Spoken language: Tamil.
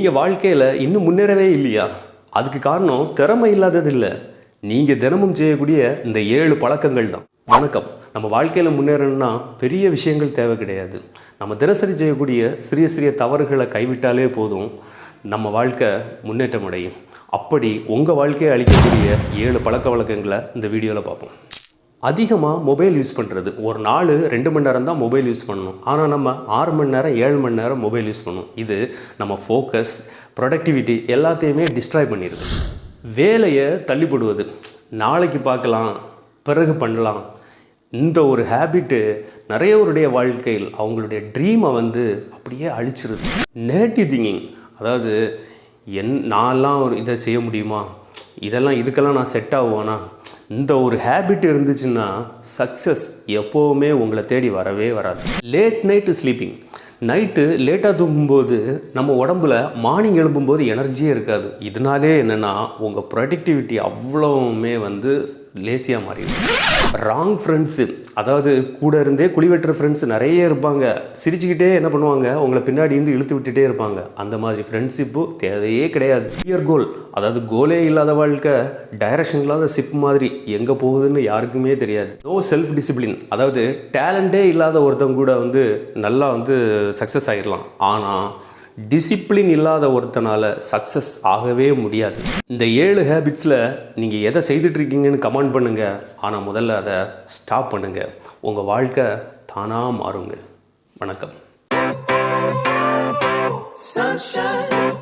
நீங்கள் வாழ்க்கையில் இன்னும் முன்னேறவே இல்லையா? அதுக்கு காரணம் திறமை இல்லாதது இல்லை, நீங்கள் தினமும் செய்யக்கூடிய இந்த 7 பழக்கங்கள் தான். வணக்கம். நம்ம வாழ்க்கையில் முன்னேறணும்னா பெரிய விஷயங்கள் தேவை கிடையாது. நம்ம தினசரி செய்யக்கூடிய சிறிய சிறிய தவறுகளை கைவிட்டாலே போதும், நம்ம வாழ்க்கை முன்னேற்றம் அடையும். அப்படி உங்கள் வாழ்க்கையை அளிக்கக்கூடிய 7 பழக்க வழக்கங்களை இந்த வீடியோவில் பார்ப்போம். அதிகமாக மொபைல் யூஸ் பண்ணுறது. ஒரு நாள் 2 மணி நேரம் தான் மொபைல் யூஸ் பண்ணணும். ஆனால் நம்ம 6 மணி நேரம் 7 மணி நேரம் மொபைல் யூஸ் பண்ணணும். இது நம்ம ஃபோக்கஸ், ப்ரொடக்டிவிட்டி எல்லாத்தையுமே டிஸ்ட்ராய் பண்ணிடுது. வேலையை தள்ளிப்படுவது, நாளைக்கு பார்க்கலாம், பிறகு பண்ணலாம், இந்த ஒரு ஹேபிட்டு நிறையவருடைய வாழ்க்கையில் அவங்களுடைய ட்ரீமை அப்படியே அழிச்சிருது. நெகட்டிவ் திங்கிங், அதாவது நான்லாம் ஒரு இதை செய்ய முடியுமா, இதுக்கெல்லாம் நான் செட் ஆகுவானா, இந்த ஒரு ஹேபிட் இருந்துச்சுன்னா சக்ஸஸ் எப்போவுமே உங்களை தேடி வரவே வராது. லேட் நைட்டு ஸ்லீப்பிங், நைட்டு லேட்டாக தூங்கும்போது நம்ம உடம்புல மார்னிங் எழும்பும்போது எனர்ஜியே இருக்காது. இதனாலே என்னென்னா உங்கள் ப்ரொடக்டிவிட்டி அவ்வளோவுமே லேசியாக மாறிடுது. ராங் ஃப்ரெண்ட்ஸு, அதாவது கூட இருந்தே குழி வெட்டுற ஃப்ரெண்ட்ஸ் நிறைய இருப்பாங்க. சிரிச்சுக்கிட்டே என்ன பண்ணுவாங்க, உங்களை பின்னாடி இருந்து இழுத்து விட்டுட்டே இருப்பாங்க. அந்த மாதிரி ஃப்ரெண்ட்ஷிப்பு தேவையே கிடையாது. கிளியர் கோல், அதாவது கோலே இல்லாத வாழ்க்கை டைரக்ஷன் இல்லாத ஷிப் மாதிரி, எங்கே போகுதுன்னு யாருக்குமே தெரியாது. நோ செல்ஃப் டிசிப்ளின், அதாவது டேலண்டே இல்லாத ஒருத்தவங்க கூட நல்லா சக்ஸஸ் ஆகிடலாம். ஆனால் டிசிப்ளின் இல்லாத ஒருத்தனால் சக்ஸஸ் ஆகவே முடியாது. இந்த 7 ஹேபிட்ஸில் நீங்கள் எதை செய்துட்ருக்கீங்கன்னு கமெண்ட் பண்ணுங்கள். ஆனால் முதல்ல அதை ஸ்டாப் பண்ணுங்கள். உங்கள் வாழ்க்கை தானாக மாறுங்க. வணக்கம். Sunshine.